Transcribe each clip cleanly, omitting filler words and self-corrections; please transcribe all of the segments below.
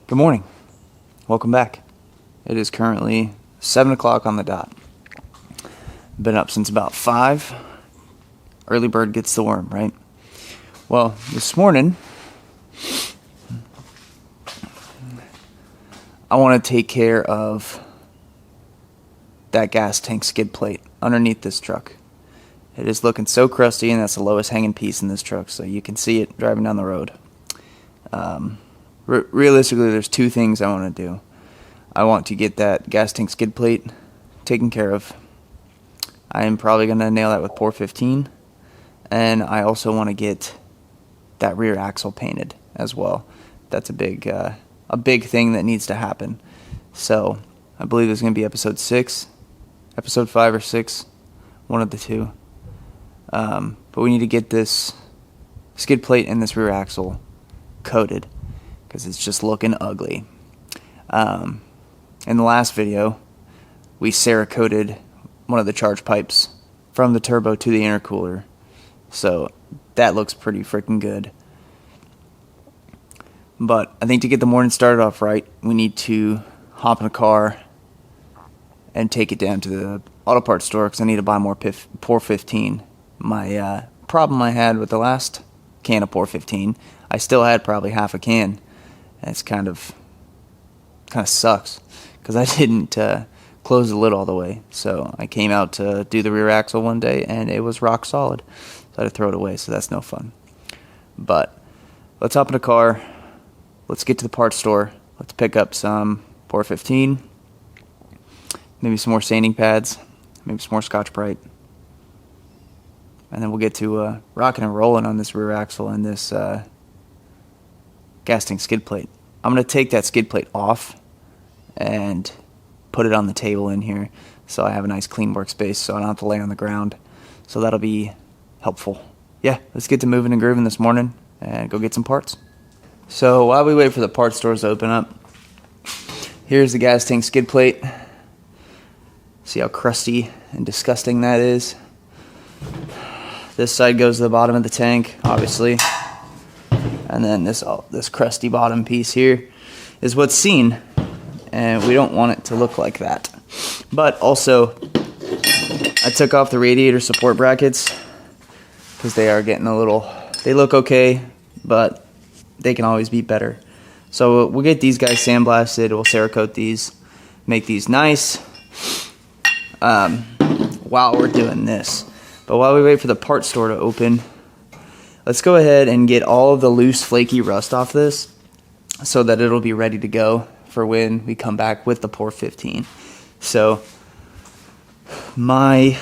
Good morning. Welcome back. It is currently 7 o'clock on the dot. Been up since about 5. Early bird gets the worm, right? Well, this morning, I want to take care of that gas tank skid plate underneath this truck. It is looking so crusty, and that's the lowest hanging piece in this truck, so you can see it driving down the road. Realistically, there's two things I want to do. I want to get that gas tank skid plate taken care of. I am probably going to nail that with POR15, and I also want to get that rear axle painted as well. That's a big thing that needs to happen. So I believe it's going to be episode 5 or 6, one of the two. But we need to get this skid plate and this rear axle coated because it's just looking ugly. In the last video, we Cerakoted one of the charge pipes from the turbo to the intercooler, so that looks pretty freaking good. But I think to get the morning started off right, we need to hop in a car and take it down to the auto parts store because I need to buy more POR15. My problem I had with the last can of POR15, I still had probably half a can. And it's kind of sucks because I didn't close the lid all the way. So I came out to do the rear axle one day and it was rock solid. So I had to throw it away, so that's no fun. But let's hop in a car. Let's get to the parts store. Let's pick up some POR15, maybe some more sanding pads, maybe some more Scotch-Brite. And then we'll get to rocking and rolling on this rear axle and this gas tank skid plate. I'm going to take that skid plate off and put it on the table in here so I have a nice clean workspace so I don't have to lay on the ground. So that'll be helpful. Yeah, let's get to moving and grooving this morning and go get some parts. So while we wait for the parts stores to open up, here's the gas tank skid plate. See how crusty and disgusting that is? This side goes to the bottom of the tank, obviously. And then this crusty bottom piece here is what's seen. And we don't want it to look like that. But also, I took off the radiator support brackets because they are getting they look okay, but they can always be better. So we'll get these guys sandblasted. We'll Cerakote these, make these nice while we're doing this. But while we wait for the parts store to open, let's go ahead and get all of the loose, flaky rust off this so that it'll be ready to go for when we come back with the POR15. So my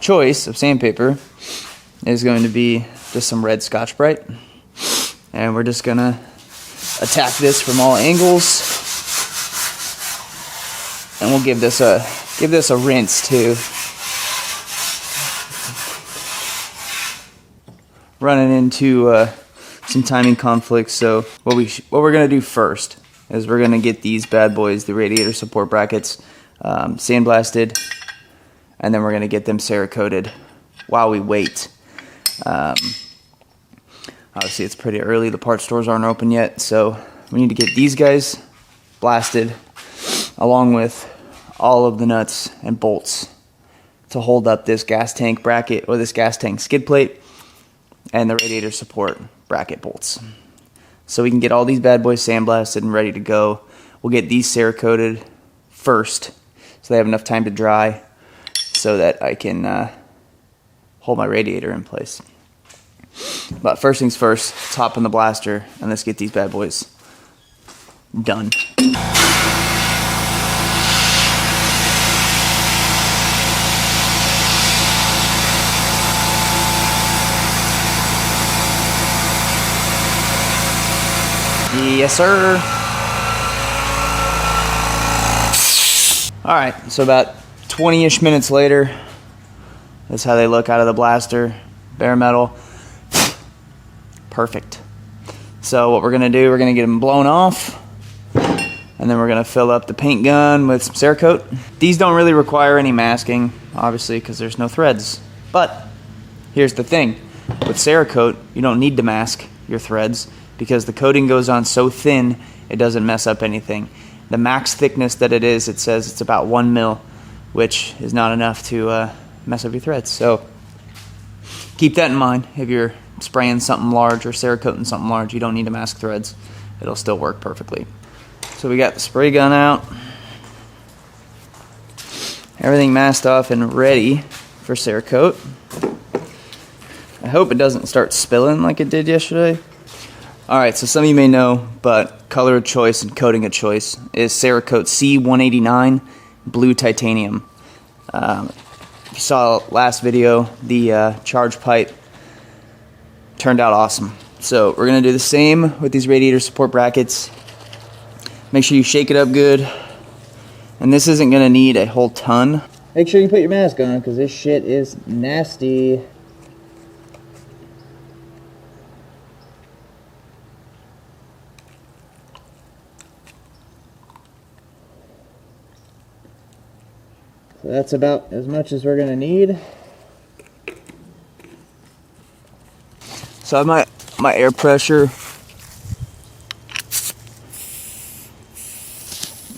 choice of sandpaper is going to be just some red Scotch-Brite. And we're just going to attack this from all angles. And we'll give this a rinse too. Running into some timing conflicts, so what we're gonna do first is we're gonna get these bad boys, the radiator support brackets, sandblasted, and then we're gonna get them Cerakoted while we wait. Obviously, it's pretty early; the parts stores aren't open yet, so we need to get these guys blasted, along with all of the nuts and bolts to hold up this gas tank bracket or this gas tank skid plate and the radiator support bracket bolts. So we can get all these bad boys sandblasted and ready to go. We'll get these Cerakoted first so they have enough time to dry so that I can hold my radiator in place. But first things first, let's hop in the blaster and let's get these bad boys done. Yes, sir. Alright, so about 20-ish minutes later, that's how they look out of the blaster. Bare metal. Perfect. So what we're going to do, we're going to get them blown off, and then we're going to fill up the paint gun with some Cerakote. These don't really require any masking, obviously, because there's no threads. But here's the thing. With Cerakote, you don't need to mask your threads because the coating goes on so thin it doesn't mess up anything. The max thickness that it says it's about 1 mil, which is not enough to mess up your threads. So keep that in mind. If you're spraying something large or Cerakoting something large, you don't need to mask threads. It'll still work perfectly. So we got the spray gun out. Everything masked off and ready for Cerakote. I hope it doesn't start spilling like it did yesterday. Alright, so some of you may know, but color of choice and coating of choice is Cerakote C189 Blue Titanium. If you saw last video, the charge pipe turned out awesome. So we're going to do the same with these radiator support brackets. Make sure you shake it up good. And this isn't going to need a whole ton. Make sure you put your mask on because this shit is nasty. So that's about as much as we're going to need. So I have my air pressure.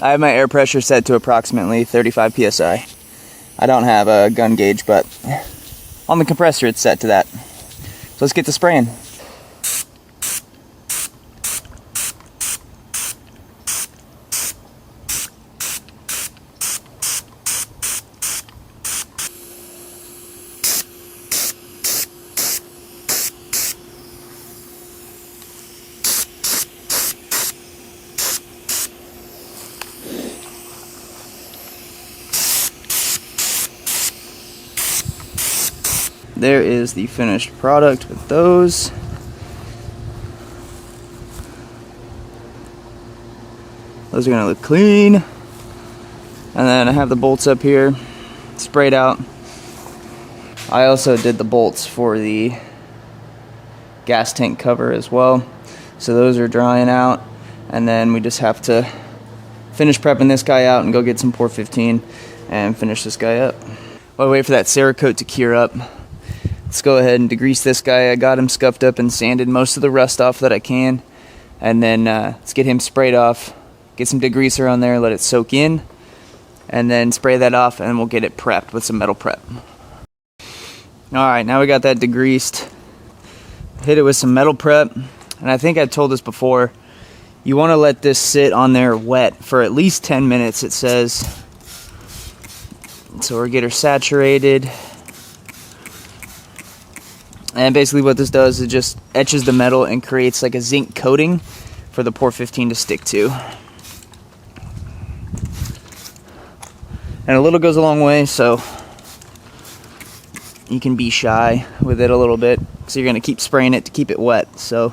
I have my air pressure set to approximately 35 psi. I don't have a gun gauge, but on the compressor it's set to that. So let's get to spraying. There is the finished product with those. Those are going to look clean. And then I have the bolts up here, sprayed out. I also did the bolts for the gas tank cover as well. So those are drying out. And then we just have to finish prepping this guy out and go get some POR15 and finish this guy up. While we wait for that Cerakote to cure up, let's go ahead and degrease this guy. I got him scuffed up and sanded most of the rust off that I can. And then let's get him sprayed off. Get some degreaser on there, let it soak in. And then spray that off and we'll get it prepped with some metal prep. Alright, now we got that degreased. Hit it with some metal prep. And I think I told this before. You want to let this sit on there wet for at least 10 minutes, it says. So we'll get her saturated. And basically what this does is just etches the metal and creates like a zinc coating for the POR15 to stick to. And a little goes a long way, so you can be shy with it a little bit. So you're going to keep spraying it to keep it wet. So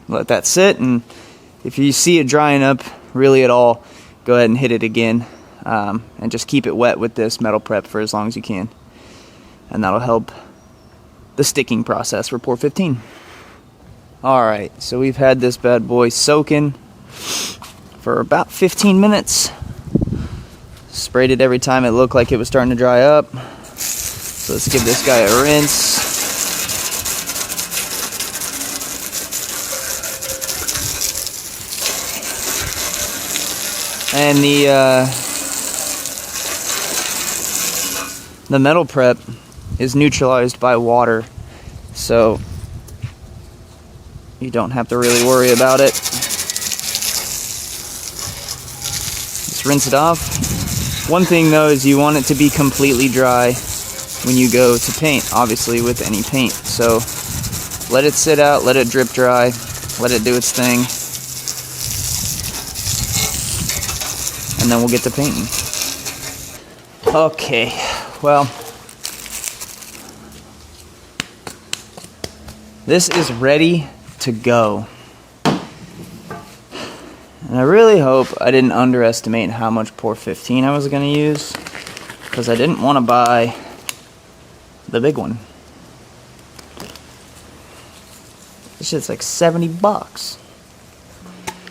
let that sit, and if you see it drying up really at all, go ahead and hit it again, and just keep it wet with this metal prep for as long as you can, and that'll help the sticking process for POR15. Alright, so we've had this bad boy soaking for about 15 minutes. Sprayed it every time it looked like it was starting to dry up. So let's give this guy a rinse. And the metal prep is neutralized by water, so you don't have to really worry about it. Just rinse it off. One thing though is you want it to be completely dry when you go to paint, obviously with any paint. So let it sit out, let it drip dry, let it do its thing. And then we'll get to painting. Okay, well, this is ready to go. And I really hope I didn't underestimate how much POR15 I was going to use, because I didn't want to buy the big one. This shit's like 70 bucks.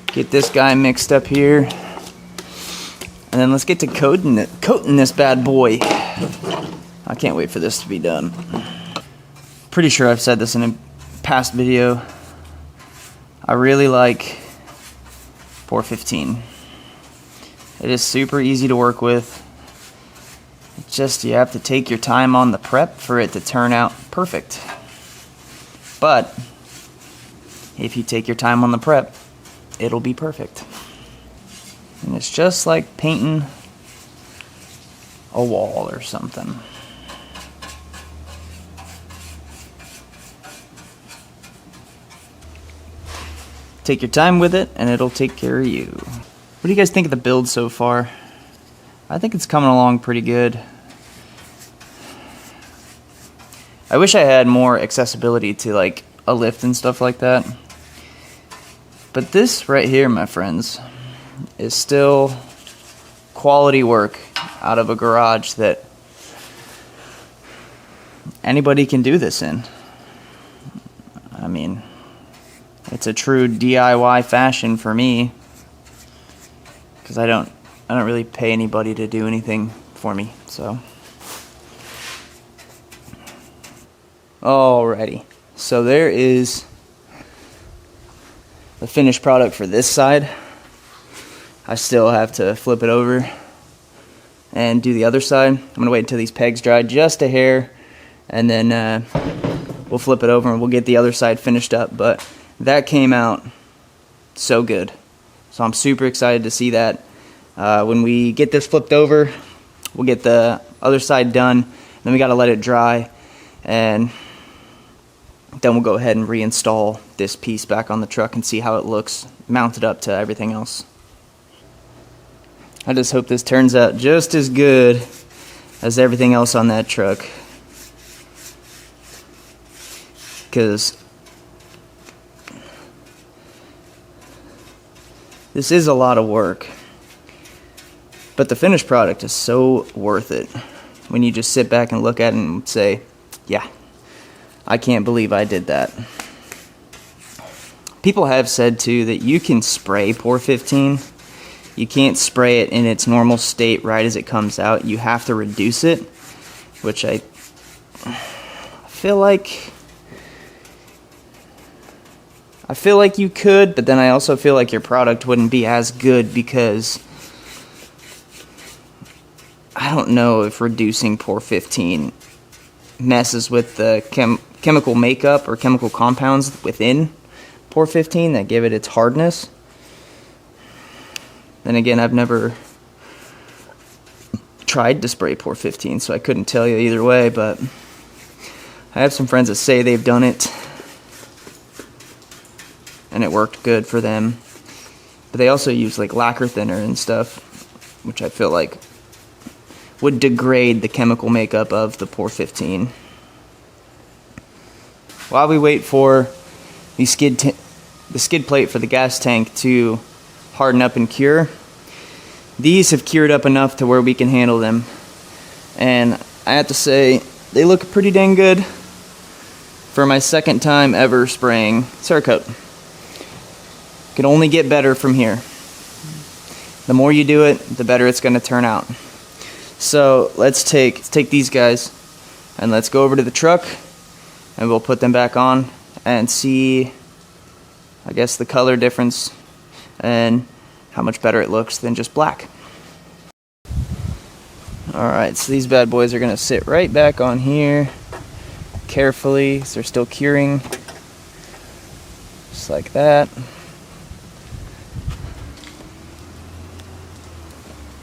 Get this guy mixed up here. And then let's get to coating this bad boy. I can't wait for this to be done. Pretty sure I've said this in a past video. I really like POR15. It is super easy to work with. It's just you have to take your time on the prep for it to turn out perfect. But if you take your time on the prep, it'll be perfect. And it's just like painting a wall or something. Take your time with it, and it'll take care of you. What do you guys think of the build so far? I think it's coming along pretty good. I wish I had more accessibility to like a lift and stuff like that. But this right here, my friends, is still quality work out of a garage that anybody can do this in. I mean, it's a true DIY fashion for me, because I don't really pay anybody to do anything for me. So alrighty, so there is the finished product for this side. I still have to flip it over and do the other side. I'm gonna wait until these pegs dry just a hair, and then we'll flip it over and we'll get the other side finished up. But that came out so good, so I'm super excited to see that. When we get this flipped over, we'll get the other side done, then we gotta let it dry, and then we'll go ahead and reinstall this piece back on the truck and see how it looks mounted up to everything else. I just hope this turns out just as good as everything else on that truck, because this is a lot of work, but the finished product is so worth it when you just sit back and look at it and say, yeah, I can't believe I did that. People have said too that you can spray POR15. You can't spray it in its normal state right as it comes out. You have to reduce it, which I feel like you could, but then I also feel like your product wouldn't be as good, because I don't know if reducing POR15 messes with the chemical makeup or chemical compounds within POR15 that give it its hardness. Then again, I've never tried to spray POR15, so I couldn't tell you either way, but I have some friends that say they've done it and it worked good for them. But they also use like lacquer thinner and stuff, which I feel like would degrade the chemical makeup of the POR15. While we wait for the skid plate for the gas tank to harden up and cure, these have cured up enough to where we can handle them, and I have to say they look pretty dang good for my second time ever spraying Cerakote. Can only get better from here. The more you do it, the better it's going to turn out. So let's take these guys and let's go over to the truck and we'll put them back on and see, I guess, the color difference and how much better it looks than just black. Alright, so these bad boys are going to sit right back on here carefully, so they're still curing, just like that.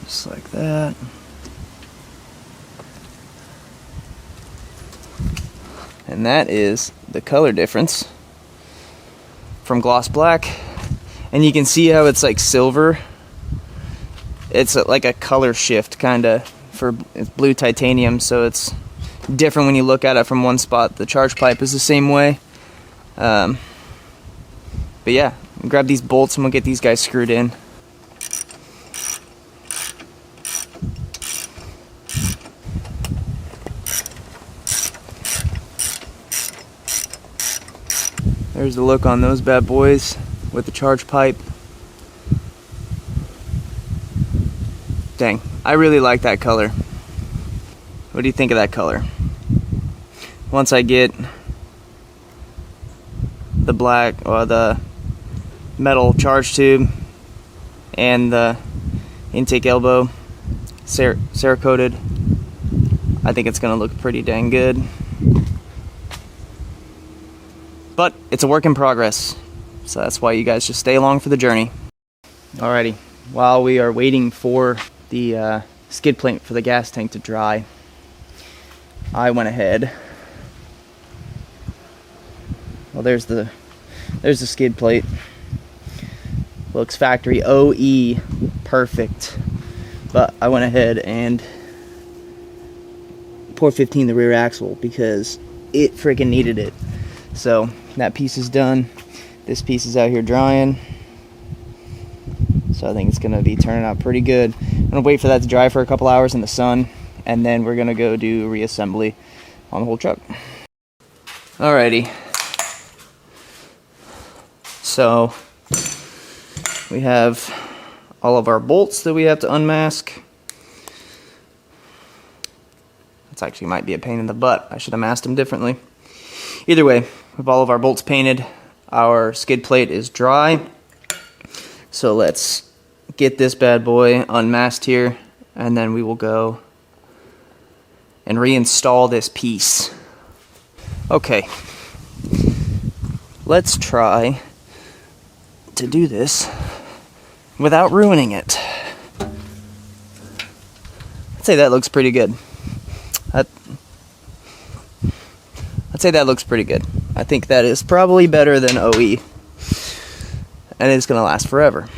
Just like that. And that is the color difference from gloss black. And you can see how it's like silver. It's like a color shift kind of for it's blue titanium, so it's different when you look at it from one spot. The charge pipe is the same way. But yeah, grab these bolts and we'll get these guys screwed in. There's the look on those bad boys with the charge pipe. Dang, I really like that color. What do you think of that color? Once I get the black or the metal charge tube and the intake elbow Cerakoted, I think it's gonna look pretty dang good. But it's a work in progress, so that's why you guys just stay along for the journey. Alrighty, while we are waiting for the skid plate for the gas tank to dry, I went ahead. Well, there's the skid plate. Looks factory OE perfect, but I went ahead and POR15 the rear axle because it freaking needed it. So that piece is done. This piece is out here drying, so I think it's gonna be turning out pretty good. I'm gonna wait for that to dry for a couple hours in the sun, and then we're gonna go do reassembly on the whole truck. Alrighty, so we have all of our bolts that we have to unmask. This actually might be a pain in the butt. I should have masked them differently. Either way, with all of our bolts painted, our skid plate is dry. So let's get this bad boy unmasked here, and then we will go and reinstall this piece. Okay, let's try to do this without ruining it. I'd say that looks pretty good. I'd say that looks pretty good. I think that is probably better than OE, and it's gonna last forever.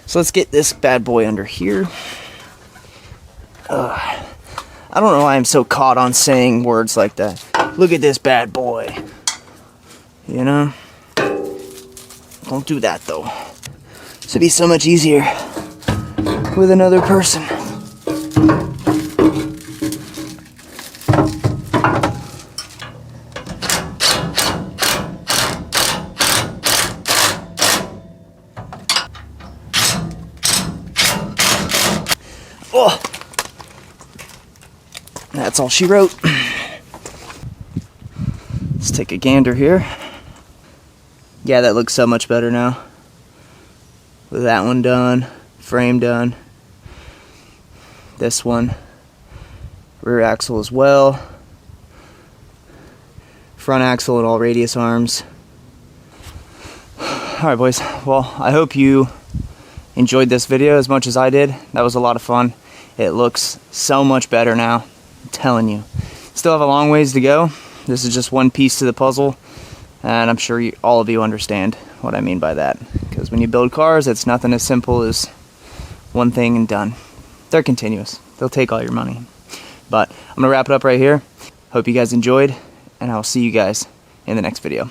So let's get this bad boy under here. I don't know why I'm so caught on saying words like that. Look at this bad boy. You know? Don't do that though. This would be so much easier with another person. Oh, that's all she wrote. Let's take a gander here. Yeah, that looks so much better now. With that one done, frame done. This one, rear axle as well. Front axle and all radius arms. Alright boys, well I hope you enjoyed this video as much as I did. That was a lot of fun. It looks so much better now, I'm telling you. Still have a long ways to go. This is just one piece to the puzzle, and I'm sure all of you understand what I mean by that. Because when you build cars, it's nothing as simple as one thing and done. They're continuous. They'll take all your money. But I'm going to wrap it up right here. Hope you guys enjoyed, and I'll see you guys in the next video.